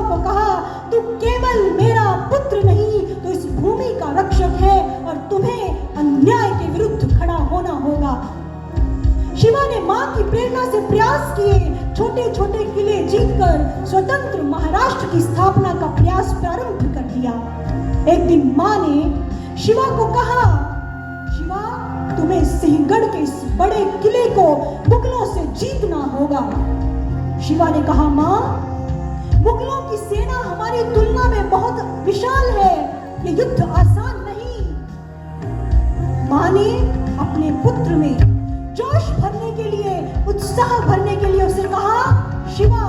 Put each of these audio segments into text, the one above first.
को कहा, तू केवल मेरा पुत्र नहीं तो इस भूमि का रक्षक है और तुम्हें अन्याय के विरुद्ध खड़ा होना होगा। शिवा ने मां की प्रेरणा से प्रयास किए, छोटे छोटे किले जीतकर स्वतंत्र महाराष्ट्र की स्थापना का प्रयास प्रारंभ कर दिया। एक दिन मां ने शिवा को कहा, शिवा तुम्हें सिंहगढ़ के इस बड़े किले को मुगलों से जीतना होगा। शिवा ने कहा, मां मुगलों की सेना हमारी तुलना में बहुत विशाल है, ये युद्ध आसान नहीं। मां ने अपने पुत्र में जोश भरने के लिए, उत्साह भरने के लिए उसे कहा, शिवा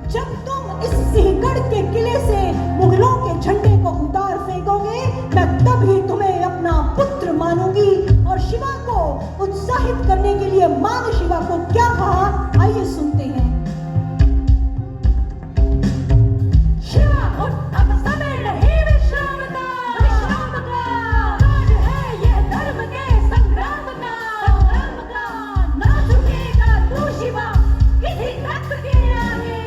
जब तुम इस सिंहगढ़ के किले से मुगलों के झंडे को उतार फेंकोगे, मैं तभी तुम्हें अपना पुत्र मानूंगी। और शिवा को उत्साहित करने के लिए मां ने शिवा को क्या कहा, आइए सुनते हैं। शिवा उठ, अब समय नहीं विश्राम का, विश्राम का आज है ये धर्म के संग्राम का, संग्राम का ना झुकेगा तू शिवा किसी तख्त के आगे,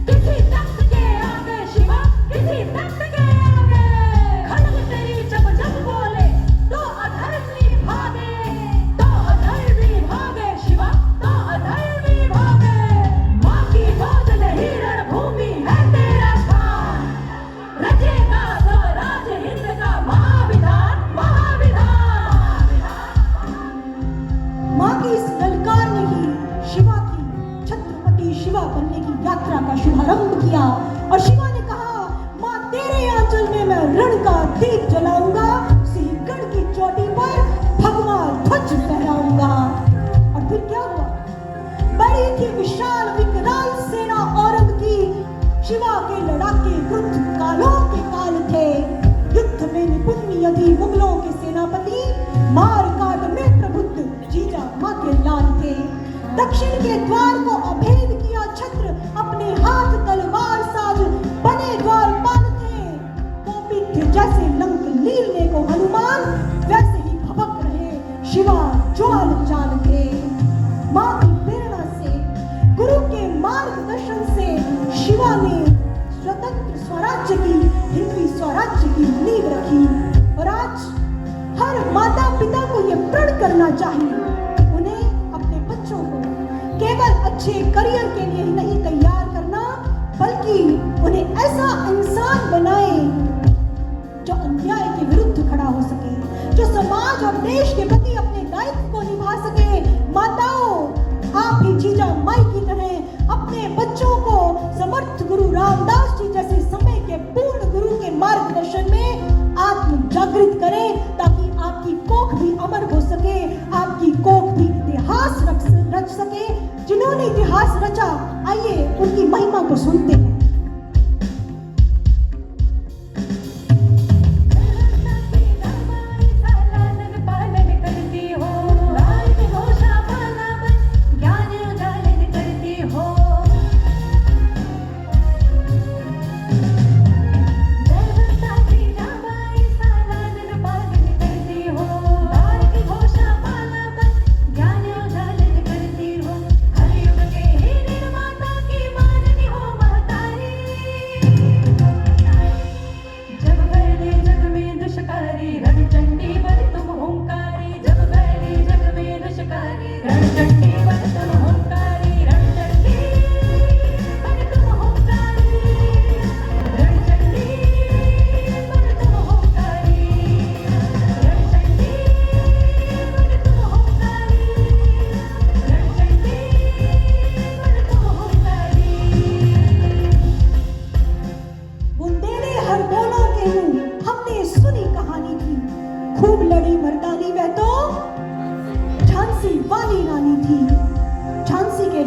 किसी तख्त के आगे शिवा, किसी तख्त के आगे। खड्ग तेरी जब जब बोले तो अधर्मी भागे, तो अधर्मी भागे शिवा, तो अधर्मी भागे। मां की गोद नहीं रणभूमि है तेरा स्थान, रचेगा स्वराज हिंद का महाविधान, महाविधान। मां की इस ललकार ने ही शिवा की छत्रपति शिवा बनने की यात्रा का शुभारंभ किया। और शिवा ने कहा, मां तेरे आंचल में मैं रण का दीप जलाऊंगा, सिंहगढ़ की चोटी पर भगवा ध्वज फहराऊंगा। और फिर क्या हुआ, बड़ी थी विशाल विकराल सेना औरंग की, शिवा के लड़ाके क्रुद्ध कालों के काल थे। युद्ध में निपुण यदि मुगलों के सेनापति, मार काट में प्रबुद्ध जीजा मां के लाल थे। दक्षिण के द्वार को अभेद किया छत्र, अपने हाथ तलवार साज बने द्वारपाल थे। कोपित थे जैसे लंक लीलने को हनुमान, वैसे ही भभक रहे शिवा ज्वाल जाल थे। मां की प्रेरणा से, गुरु के मार्गदर्शन से शिवा ने स्वतंत्र स्वराज्य की, हिंदवी स्वराज्य की नींव रखी। और आज हर माता पिता को यह प्रण करना चाहिए, उन्हें अपने बच्चों को केवल अच्छे करियर के लिए ही नहीं तैयार करना, बल्कि उन्हें ऐसा इंसान बनाए जो अन्याय के विरुद्ध खड़ा हो सके, जो समाज और देश के प्रति अपने दायित्व को निभा सके। माताओं, आप भी जीजा माई की तरह अपने बच्चों को समर्थ गुरु रामदास जी जैसे समय के पूर्ण गुरु के मार्गदर्शन में आत्म जागृत करें, ताकि आपकी कोख भी अमर हो सके, आपकी कोख भी इतिहास रच सके। जिन्होंने इतिहास रचा, आइए उनकी महिमा को सुनते हैं।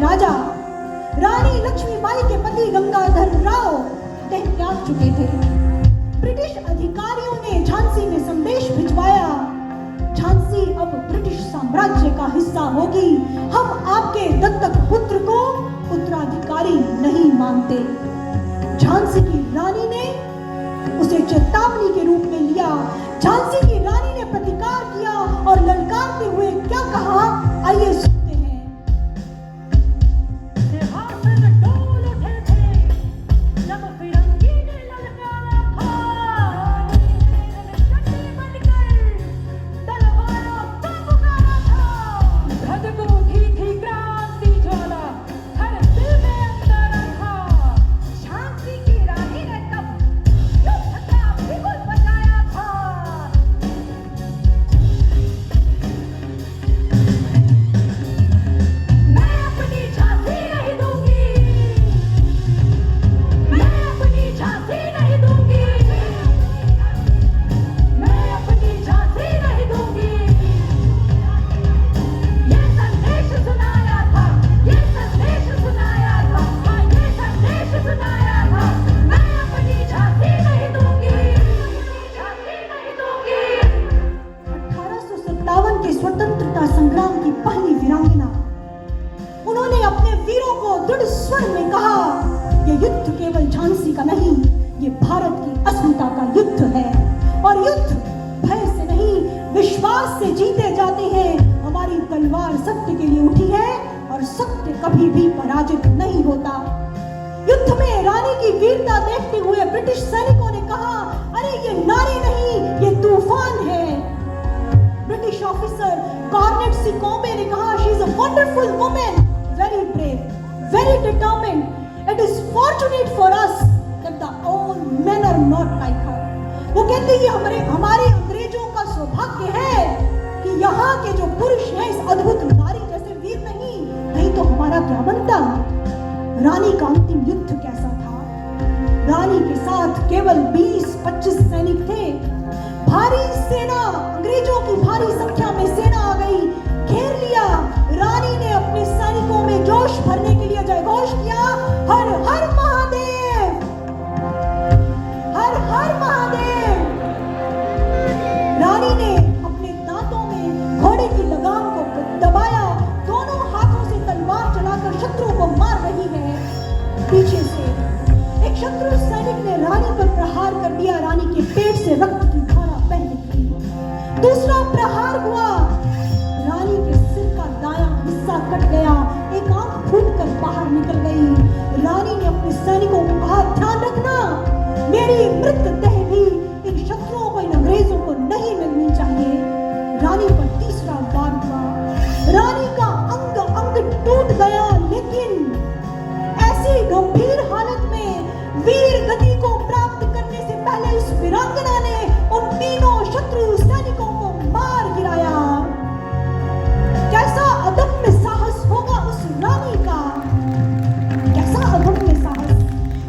राजा रानी लक्ष्मीबाई के पति गंगाधर राव देह त्याग चुके थे। ब्रिटिश अधिकारियों ने झांसी में संदेश भिजवाया, झांसी अब ब्रिटिश साम्राज्य का हिस्सा होगी, हम आपके दत्तक पुत्र को उत्तराधिकारी नहीं मानते। झांसी की रानी ने उसे चेतावनी के रूप में लिया। झांसी की रानी ने प्रतिकार किया और ललकारते हुए क्या कहा, आइए सुनते हैं। सिंहासन डोल उठे थे जब फिरंगी कभी भी पराजित नहीं होता। युद्ध में रानी की वीरता देखते हुए ब्रिटिश सैनिकों ने कहा, अरे ये नारी नहीं, ये तूफान है। ब्रिटिश ऑफिसर कॉर्नेट सिकोम्बे ने कहा, she is a wonderful woman, very brave, very determined. It is fortunate for us that the all men are not like her. वो कहते हैं ये हमारे अंग्रेजों का सौभाग्य है कि यहाँ के जो पुरुष हैं इस अद्भुत नारी जैसे वीर नहीं तो हमारा क्या बनता। रानी का अंतिम युद्ध कैसा था? रानी के साथ केवल 20-25 सैनिक थे। भारी सेना, अंग्रेजों की भारी संख्या में सेना आ गई, घेर लिया। रानी ने अपने सैनिकों में जोश भरने के लिए जयघोष किया, हर हर महादेव, हर हर महादेव। रानी ने अपने दांतों में घोड़े की लगाम को दबाया, दोनों हाथों से तलवार चलाकर शत्रु को मार रही है। पीछे से एक शत्रु सैनिक ने रानी पर प्रहार कर दिया, रानी के पेट से रक्त की धारा बह निकली। दूसरा प्रहार हुआ, रानी के सिर का दायां हिस्सा कट गया, एक आंख फूटकर बाहर निकल गई। रानी ने अपने सैनिकों को कहा, ध्यान रखना, मेरी मृतदेह भी इन शत्रुओं को, इन अंग्रेजों को नहीं मिलनी चाहिए। रानी पर तीसरा वार हुआ, रानी का अंग अंग टूट गया, लेकिन ऐसी गंभीर हालत में वीर गति को प्राप्त करने से पहले उस वीरांगना ने उन तीनों शत्रु सैनिकों को मार गिराया। कैसा अदम्य साहस होगा उस रानी का, कैसा अदम्य साहस।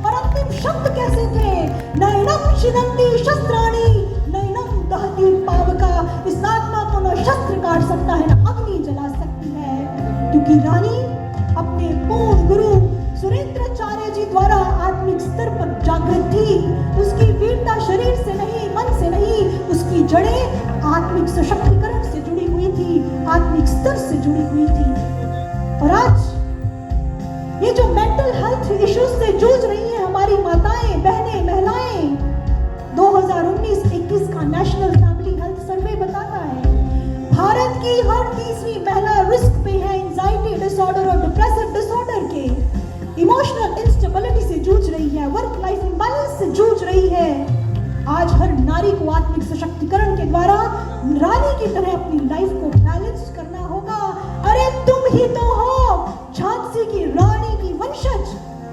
और अंतिम शब्द कैसे थे, नैनम शिदंती शस्त्राणि नैनम दहती पावका। इस आत्मा को न शस्त्र काट सकता है, न अग्नि जला सकती है, क्योंकि रानी अपने पूर्ण गुरु सुरेंद्राचार्य जी द्वारा आत्मिक स्तर पर जागृत थी। उसकी वीरता शरीर से नहीं, मन से नहीं, उसकी जड़ें आत्मिक सशक्तिकरण से जुड़ी हुई थी, आत्मिक स्तर से जुड़ी हुई थी। और आज ये जो मेंटल हेल्थ इश्यूज से जूझ रही हैं हमारी माताएं, बहनें, महिलाएं, 2019-21 का नेशनल फैमिली हेल्थ सर्वे बताता है भारत की हर तीसरी महिला रिस्क पे है एंजाइटी डिसऑर्डर और डिप्रेसिव डिसऑर्डर के। इमोशनल इंस्टेबिलिटी से जूझ रही है, वर्क लाइफ इंबैलेंस से जूझ रही है। आज हर नारी को आत्मिक सशक्तिकरण के द्वारा रानी की तरह अपनी लाइफ को बैलेंस करना होगा। अरे तुम ही तो हो झांसी की रानी की वंशज,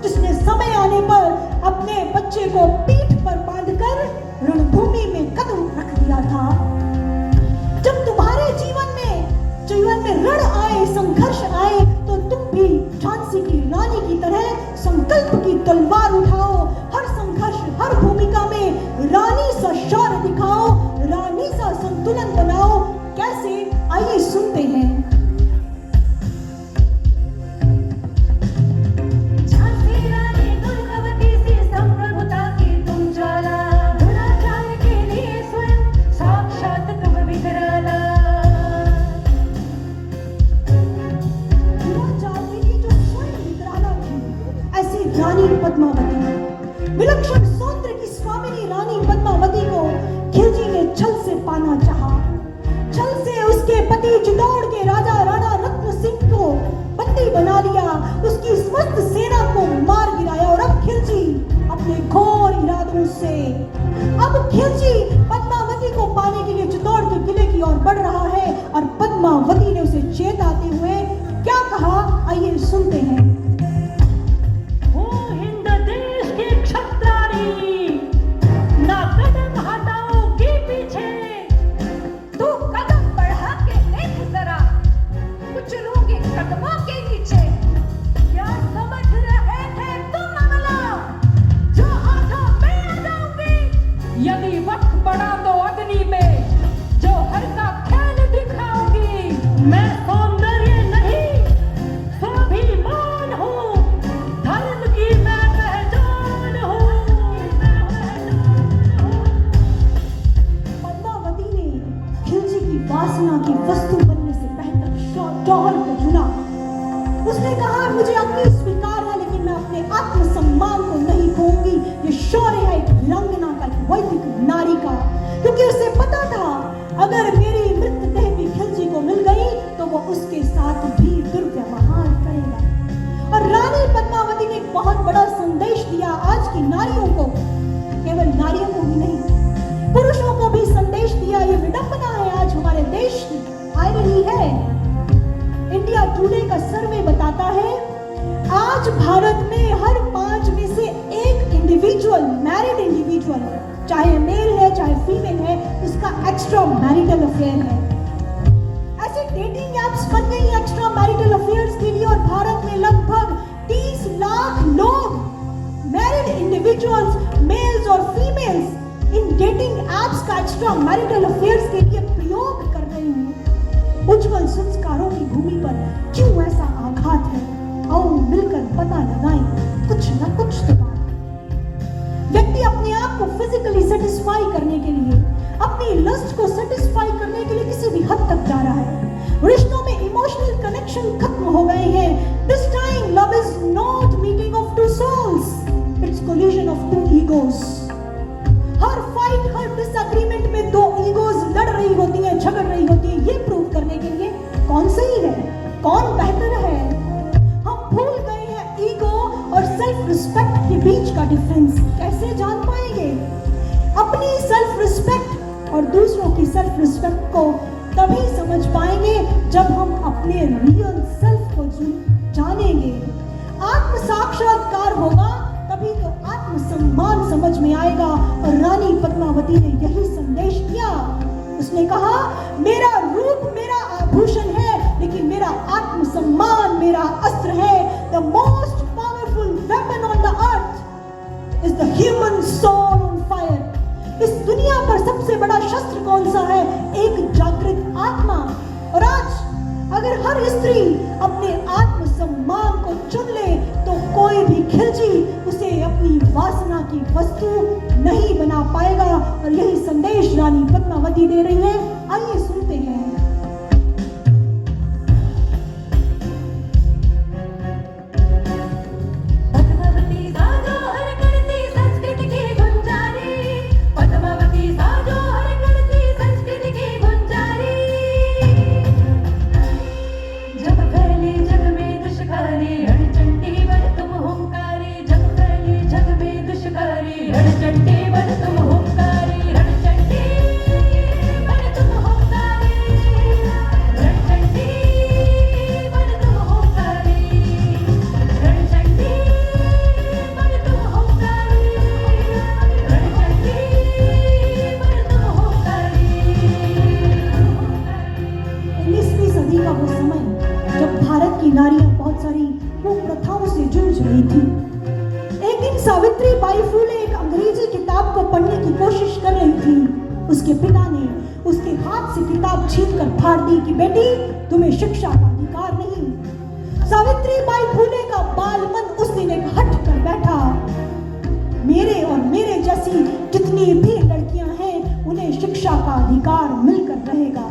जिसने समय आने पर अपने बच्चे को पीठ पर बांधकर रणभूमि में कदम रख दिया था। जब तुम्हारे जीवन में रण आए, संघर्ष आए, तो तुम भी झांसी की रानी की तरह संकल्प की तलवार उठाओ। हर संघर्ष, हर भूमिका में रानी सा शौर्य दिखाओ, रानी सा संतुलन बनाओ। कैसे, आइए सुनते हैं। रानी पद्मावती, विलक्षण सौंदर्य की स्वामिनी रानी पद्मावती को खिलजी ने छल से पाना चाहा। छल से उसके पति चित्तौड़ के राजा राणा रत्न सिंह को बंदी बना लिया, उसकी समस्त सेना को मार गिराया। और अब खिलजी अपने घोर इरादों से, अब खिलजी पद्मावती को पाने के लिए चित्तौड़ के किले की ओर बढ़ रहा है। और पद्मावती ने उसे चेताते हुए क्या कहा, आइए सुनते हैं। यदि वक्त पड़ा तो अग्नि में जो हर का खेल दिखाऊंगी। मैं सौंदर्य नहीं, स्वाभिमान हूँ, धर्म की मैं पहचान हूँ। पद्मावती ने खिलजी की वासना की वस्तु बनने से बेहतर जौहर को चुना। उसने कहा, मुझे अग्नि स्वीकार है, लेकिन मैं अपने आत्मसम्मान को नहीं खोऊंगी। ये शौर्य है एक वीरांगना का, एक वैदिक नारी का, क्योंकि उसे पता था अगर मेरी मृतदेह भी खिलजी को मिल गई तो वो उसके साथ भी दुर्व्यवहार करेगा। दिया आज की नारियों को, केवल नारियों को ही नहीं पुरुषों को भी संदेश दिया। ये विडंबना है आज हमारे देश की, आ रही है। इंडिया टुडे का सर्वे बताता है आज भारत में हर 5 में से एक इंडिविजुअल, मैरिड इंडिविजुअल, चाहे मेल है चाहे फीमेल है, उसका एक्स्ट्रा मैरिटल अफेयर है। ऐसे डेटिंग एप्स बन गई एक्स्ट्रा मैरिटल अफेयर्स के लिए और भारत में लगभग 30 लाख लोग, मैरिड इंडिविजुअल्स, मेल्स और फीमेल्स, इन डेटिंग एप्स का एक्स्ट्रा मैरिटल अफेयर्स के लिए प्रयोग कर रहे हैं। उज्जवल संस्कारों की भूमि पर क्यों ऐसा आघात है? आओ मिलकर पता लगाएं, कुछ न कुछ तो बात है। व्यक्ति अपने आप को फिजिकली सेटिस्फाई करने के लिए, अपनी लस्ट को सेटिस्फाई करने के लिए किसी भी हद तक जा रहा है। रिश्तों में इमोशनल कनेक्शन खत्म हो गए हैं। This time love is not meeting of two souls, it's collision of two egos. हर फाइट, हर डिसएग्रीमेंट में दो ईगोज लड़ रही होती हैं, झगड़ रही होती हैं, ये प्रूव करने के लिए कौन सही है, कौन बेहतर है। हम भूल गए हैं ईगो और सेल्फ रिस्पेक्ट के बीच का डिफरेंस। कैसे जान पाएंगे अपनी सेल्फ रिस्पेक्ट और दूसरों की सेल्फ रिस्पेक्ट को? तभी समझ पाएंगे जब हम अपने रियल सेल्फ को जानेंगे। आत्म साक्षात्कार होगा तभी तो आत्मसम्मान समझ में आएगा। और रानी पद्मावती ने यही संदेश दिया। उसने कहा मेरा रूप मेरा आभूषण है, लेकिन मेरा आत्मसम्मान मेरा अस्त्र है। The most powerful weapon on the earth is the human soul on fire. इस दुनिया पर सबसे बड़ा शस्त्र कौन सा है? एक जागृत आत्मा। और आज अगर हर स्त्री अपने आत्मसम्मान को चुन ले तो कोई भी खिलजी उसे अपनी वासना की वस्तु नहीं बना पाएगा। और यही संदेश रानी पद्मावती दे रही है। आइए सुनते हैं। सावित्री बाई फुले एक अंग्रेजी किताब को पढ़ने की कोशिश कर रही थी। उसके पिता ने उसके हाथ से किताब छीनकर फाड़ दी कि बेटी तुम्हें शिक्षा का अधिकार नहीं। सावित्री बाई फुले का बाल मन उस दिन एक हट कर बैठा। मेरे और मेरे जैसी जितनी भी लड़कियां हैं उन्हें शिक्षा का अधिकार मिलकर रहेगा।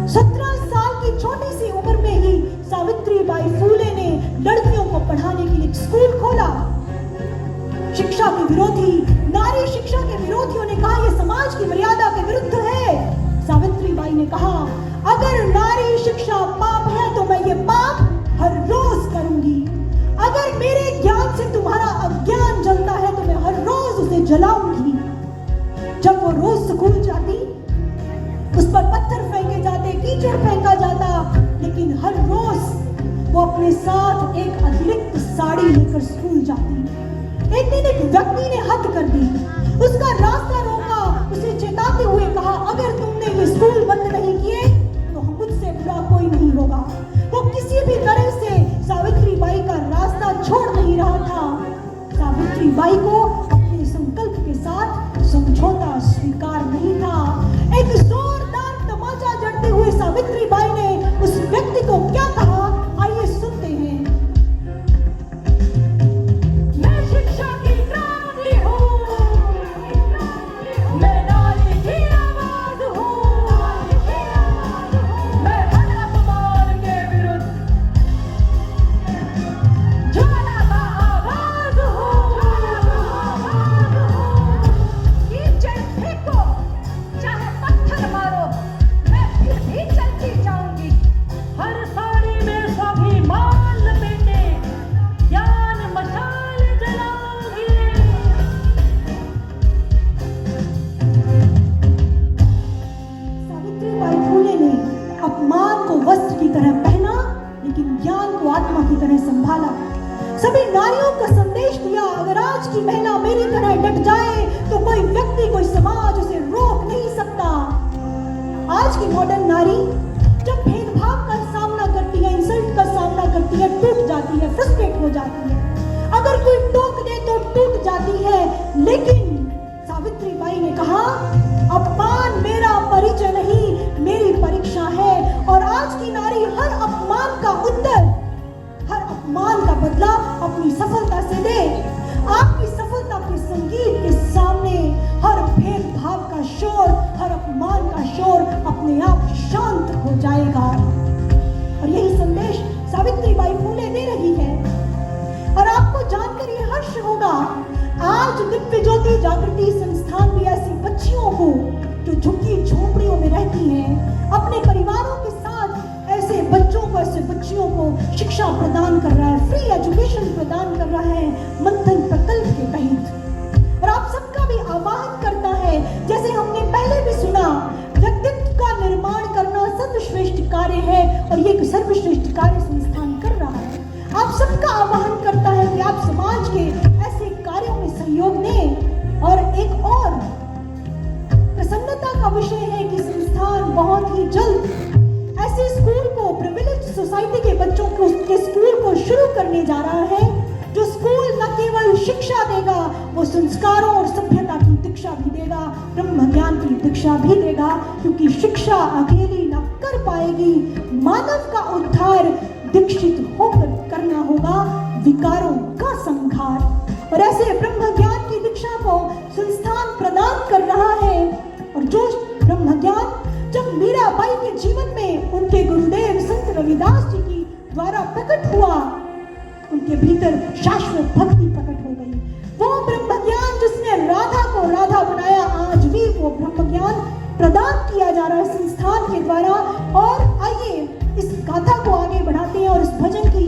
17 साल की छोटी सी उम्र में ही सावित्री बाई फुले ने लड़कियों को पढ़ाने के लिए स्कूल खोला। शिक्षा के विरोधी, नारी शिक्षा के विरोधियों ने कहा यह समाज की मर्यादा के विरुद्ध है। सावित्री बाई ने कहा अगर नारी शिक्षा पाप है तो मैं ये पाप हर रोज करूंगी। अगर मेरे ज्ञान से तुम्हारा अज्ञान जलता है तो मैं हर रोज उसे जलाऊंगी। जब वो रोज स्कूल जाती उस पर पत्थर फेंके जाते, कीचड़ फेंका जाता, लेकिन हर रोज वो अपने साथ एक अतिरिक्त साड़ी लेकर स्कूल जाती। एक दिन एक व्यक्ति ने हद कर दी, उसका रास्ता रोका, उसे चेताते हुए कहा अगर तुमने ये स्कूल बंद नहीं किए तो मुझसे बुरा कोई नहीं होगा। वो किसी भी तरह से सावित्री बाई का रास्ता छोड़ नहीं रहा था। सावित्री बाई को अपने संकल्प के साथ समझौता स्वीकार नहीं था। एक जोरदार तमाचा जड़ते हुए सावित्री बाई ने उस व्यक्ति को क्या कहा, आइए सुनते हैं। सभी नारियों का संदेश दिया, अगर आज की महिला मेरी तरह डट जाए तो कोई व्यक्ति, कोई समाज उसे रोक नहीं सकता। आज की मॉडर्न नारी जब भेदभाव का सामना करती है, इंसल्ट का सामना करती है, टूट जाती है, फ्रस्ट्रेट हो जाती है, अगर कोई टोक दे तो टूट जाती है। लेकिन सावित्री बाई ने कहा, अपमान मेरा परिचय नहीं, मेरी परीक्षा है। और आज की नारी हर अपमान का उत्तर, हर अपमान का बदला अपनी सफलता से दे। आपकी सफलता के संगीत के सामने हर भेदभाव का शोर, हर अपमान का शोर अपने आप शांत हो जाएगा। और यही संदेश सावित्री बाई फूले दे रही है। और आपको जानकर ये हर्ष होगा, आज दिव्य ज्योति जागृति संस्थान भी ऐसी बच्चियों को जो झुग्गी झोपड़ियों में रहती हैं, अपने परिवारों के साथ ऐसे बच्चों को, ऐसे बच्चियों को शिक्षा प्रदान कर रहा है, फ्री एजुकेशन प्रदान कर रहा है मंथन प्रकल्प के तहत। और आप सबका भी आह्वान करता है, जैसे हमने पहले भी सुना, व्यक्तित्व का निर्माण करना सर्वश्रेष्ठ कार्य है और ये एक सर्वश्रेष्ठ कार्य संस्थान कर रहा है। आप सबका आह्वान करता है कि आप समाज के ऐसे कार्यों में सहयोग दें। और एक और प्रसन्नता का विषय है कि संस्थान बहुत ही जल्द ऐसे स्कूल को, प्रिविलेज सोसाइटी के बच्चों को, उसके स्कूल को शुरू करने जा रहा है, जो स्कूल न केवल शिक्षा देगा, वो संस्कारों और सभ्यता की दीक्षा भी देगा, ब्रह्म ज्ञान की दीक्षा भी देगा। क्योंकि शिक्षा अकेली न कर पाएगी, मानव का उद्धार दीक्षित होकर करना होगा, विकारों का संहार। और ऐसे ब्रह्म ज्ञान की दीक्षा को संस्थान प्रदान कर रहा है। और जो ब्रह्म ज्ञान जब मीराबाई के जीवन में उनके गुरुदेव संत रविदास जी की द्वारा प्रकट हुआ, उनके भीतर शाश्वत भक्ति प्रकट हो गई। वो ब्रह्म ज्ञान जिसने राधा को राधा बनाया, आज भी वो ब्रह्म ज्ञान प्रदान किया जा रहा है संस्थान के द्वारा। और आइए इस गाथा को आगे बढ़ाते हैं और इस भजन की